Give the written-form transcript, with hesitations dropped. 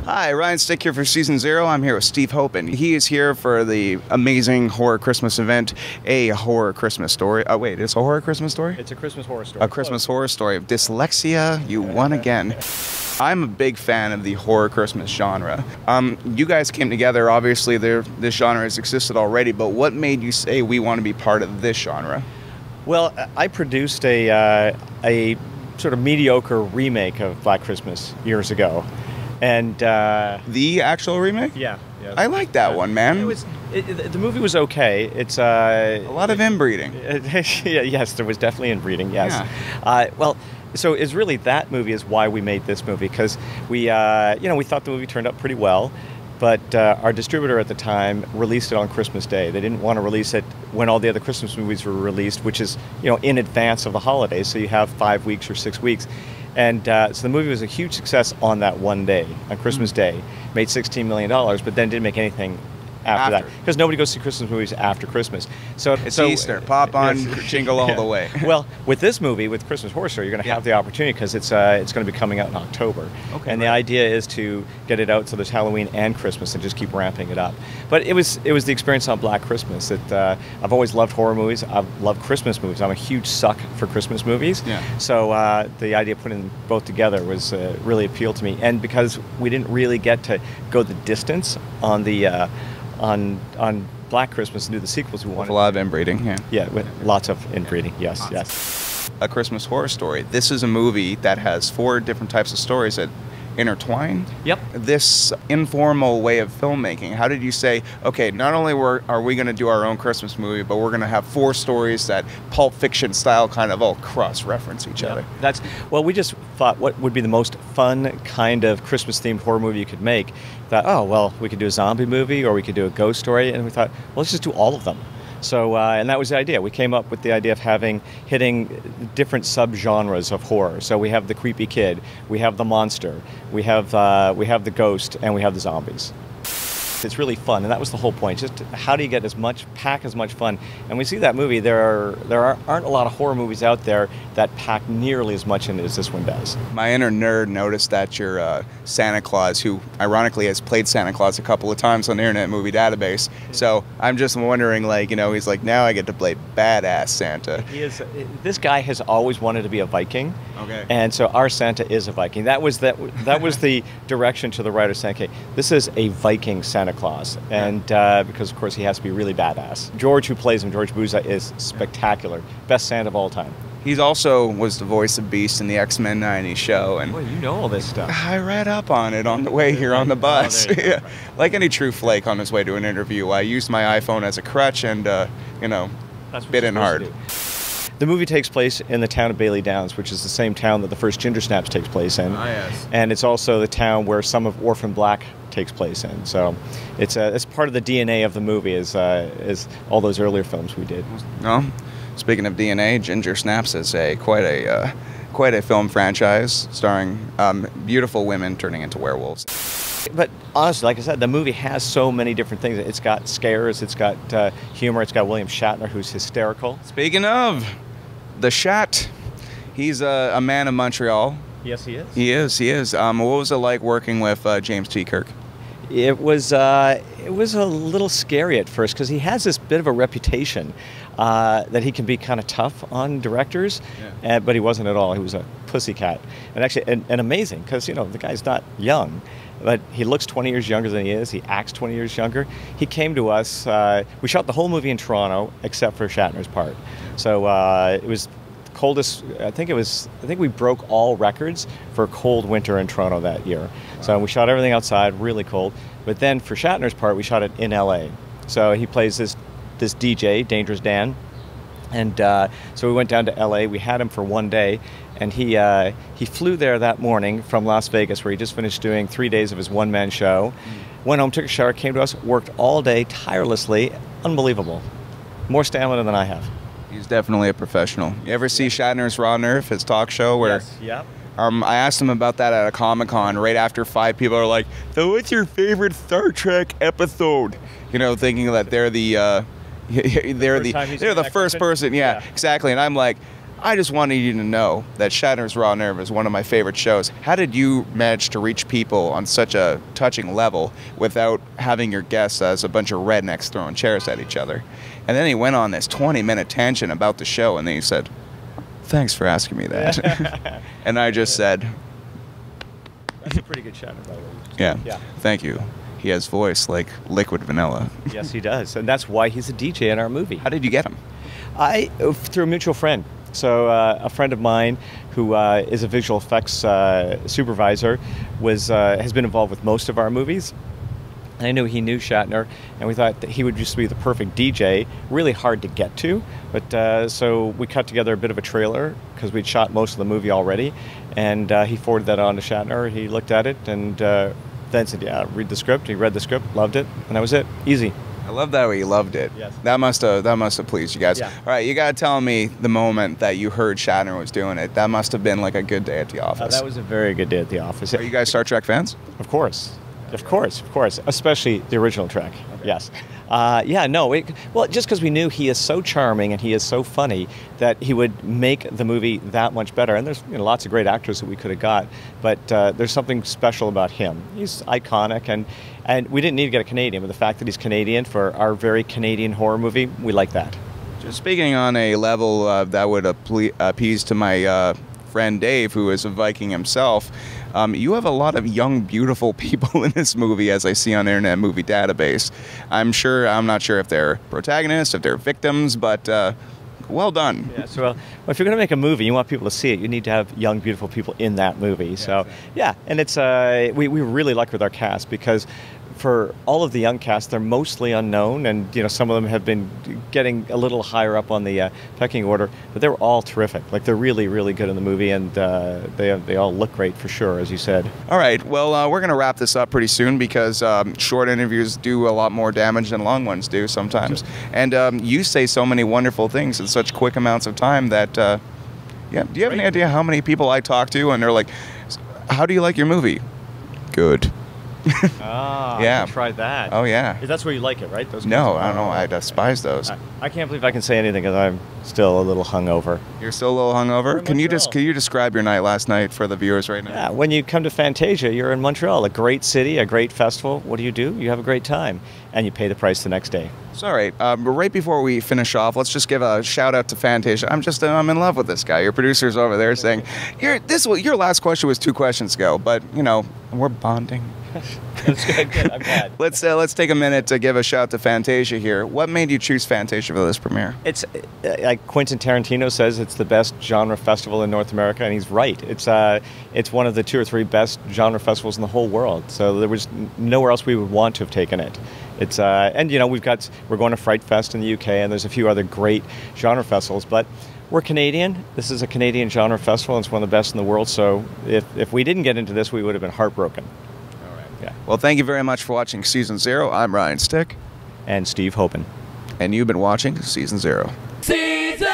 Hi, Ryan Stick here for Season 0. I'm here with Steve Hope, and he is here for the amazing horror Christmas event, A Horror Christmas Story. Oh, wait, it's a horror Christmas story? It's a Christmas horror story. A Christmas horror story. Dyslexia, you won again. I'm a big fan of the horror Christmas genre. You guys came together, obviously this genre has existed already, but what made you say we want to be part of this genre? Well, I produced a sort of mediocre remake of Black Christmas years ago. And the actual remake? Yeah. I like that one, man. The movie was okay. It's a lot of inbreeding. Yes, there was definitely inbreeding. Yes. Yeah. Well, so it's really that movie is why we made this movie, because we thought the movie turned out pretty well, but our distributor at the time released it on Christmas Day. They didn't want to release it when all the other Christmas movies were released, which is in advance of the holidays, so you have 5 weeks or 6 weeks. And so the movie was a huge success on that one day, on Christmas Day. Made $16 million, but then didn't make anything after that. Because nobody goes to see Christmas movies after Christmas. So it's Easter. Pop on, jingle all the way. Well, with this movie, with Christmas Horror Story, you're going to have the opportunity because it's going to be coming out in October. Okay, and the idea is to get it out so there's Halloween and Christmas and just keep ramping it up. But it was the experience on Black Christmas that I've always loved horror movies. I've loved Christmas movies. I'm a huge suck for Christmas movies. Yeah. So the idea of putting both together was really appealed to me. And because we didn't really get to go the distance on the on Black Christmas and do the sequels, we wanted a lot of inbreeding. Yeah, with lots of inbreeding. Yes, awesome. Yes. A Christmas Horror Story. This is a movie that has 4 different types of stories that intertwine. Yep. This informal way of filmmaking. How did you say, okay, not only are we going to do our own Christmas movie, but we're going to have 4 stories that Pulp Fiction style kind of all cross-reference each other? Well, we just thought what would be the most fun kind of Christmas-themed horror movie you could make. Thought, oh, well, we could do a zombie movie or we could do a ghost story, and we thought, well, let's just do all of them. So, and that was the idea. We came up with the idea of hitting different subgenres of horror. So we have the creepy kid, we have the monster, we have the ghost, and we have the zombies. It's really fun, and that was the whole point. Just how do you get pack as much fun? And we see that movie. There aren't a lot of horror movies out there that pack nearly as much in it as this one does. My inner nerd noticed that you're Santa Claus, who ironically has played Santa Claus a couple of times on the Internet Movie Database. So I'm just wondering, he's like, now I get to play badass Santa. This guy has always wanted to be a Viking. Okay. And so our Santa is a Viking. That was the direction to the writer saying, okay, this is a Viking Santa Claus, and because of course he has to be really badass. George, who plays him, George Buza, is spectacular. Best Santa of all time. He also was the voice of Beast in the X-Men '90s show, and boy, you know all this stuff. I read up on it on the way here on the bus. Yeah. Like any true flake on his way to an interview, I used my iPhone as a crutch and bit in hard. The movie takes place in the town of Bailey Downs, which is the same town that the first Gingersnaps takes place in. Oh, yes. And it's also the town where some of Orphan Black takes place in. So it's part of the DNA of the movie is all those earlier films we did. No, speaking of DNA, Gingersnaps is quite a film franchise starring beautiful women turning into werewolves. But honestly, like I said, the movie has so many different things. It's got scares, it's got humor, it's got William Shatner, who's hysterical. Speaking of the Shat, he's a man of Montreal. Yes, he is. He is. What was it like working with James T. Kirk? It was a little scary at first because he has this bit of a reputation that he can be kind of tough on directors, but he wasn't at all. He was a pussycat, and actually, and amazing because the guy's not young, but he looks 20 years younger than he is. He acts 20 years younger. He came to us. We shot the whole movie in Toronto except for Shatner's part, so it was coldest. I think we broke all records for a cold winter in Toronto that year. Wow. So we shot everything outside, really cold. But then for Shatner's part, we shot it in LA. So he plays this DJ, Dangerous Dan, and so we went down to LA. We had him for one day, and he flew there that morning from Las Vegas, where he just finished doing 3 days of his one-man show. Went home, took a shower, came to us, worked all day tirelessly. Unbelievable. More stamina than I have. He's definitely a professional. You ever see Shatner's Raw Nerve, his talk show? Where, yes, yeah. I asked him about that at a Comic-Con right after 5 people are like, so what's your favorite Star Trek episode? Thinking that they're the first person. Yeah, exactly. And I'm like, I just wanted you to know that Shatner's Raw Nerve is one of my favorite shows. How did you manage to reach people on such a touching level without having your guests as a bunch of rednecks throwing chairs at each other? And then he went on this 20-minute tangent about the show, and then he said, "Thanks for asking me that." And I just said, "That's a pretty good Shatner, by the way." Yeah, thank you. He has voice like liquid vanilla. Yes, he does, and that's why he's a DJ in our movie. How did you get him? Through a mutual friend. So a friend of mine who is a visual effects supervisor has been involved with most of our movies. And I knew he knew Shatner, and we thought that he would just be the perfect DJ. Really hard to get to, but so we cut together a bit of a trailer because we'd shot most of the movie already, and he forwarded that on to Shatner. He looked at it and then said, "Yeah, read the script." He read the script, loved it, and that was it. Easy. I love that way you loved it. Yes. That must have pleased you guys. Yeah. All right, you got to tell me the moment that you heard Shatner was doing it. That must have been like a good day at the office. That was a very good day at the office. Are you guys Star Trek fans? Of course. Of course, especially the original Trek. Okay. Yes. Well, just because we knew he is so charming and he is so funny that he would make the movie that much better. And there's lots of great actors that we could have got, but there's something special about him. He's iconic, and we didn't need to get a Canadian, but the fact that he's Canadian for our very Canadian horror movie, we like that. Just speaking on a level that would appease to my friend Dave, who is a Viking himself, you have a lot of young, beautiful people in this movie, as I see on Internet Movie Database. I'm not sure if they're protagonists, if they're victims, but well done. Yeah, so if you're going to make a movie, you want people to see it, you need to have young, beautiful people in that movie. And it's we really lucky with our cast because for all of the young cast, they're mostly unknown, and some of them have been getting a little higher up on the pecking order, but they were all terrific. Like, they're really, really good in the movie, and they all look great for sure, as you said. All right, well, we're going to wrap this up pretty soon because short interviews do a lot more damage than long ones do sometimes. Sure. And you say so many wonderful things in such quick amounts of time that, do you have any idea how many people I talk to and they're like, "How do you like your movie?" "Good." Yeah. I tried that. Oh, yeah. That's where you like it, right? No, I don't know. I despise those. I can't believe I can say anything because I'm still a little hungover. You're still a little hungover? Can you describe your night last night for the viewers right now? Yeah, when you come to Fantasia, you're in Montreal, a great city, a great festival. What do? You have a great time, and you pay the price the next day. So, all right. But right before we finish off, let's just give a shout out to Fantasia. I'm in love with this guy. Your producer's over there saying, your last question was 2 questions ago, but we're bonding. That's good. I'm glad. Let's take a minute to give a shout to Fantasia here. What made you choose Fantasia for this premiere? It's like Quentin Tarantino says, it's the best genre festival in North America, and he's right. It's one of the 2 or 3 best genre festivals in the whole world. So there was nowhere else we would want to have taken it. It's and we're going to Fright Fest in the UK, and there's a few other great genre festivals, but we're Canadian. This is a Canadian genre festival, and it's one of the best in the world. So if we didn't get into this, we would have been heartbroken. Yeah. Well, thank you very much for watching Season 0. I'm Ryan Stick. And Steve Hopen. And you've been watching Season 0. Season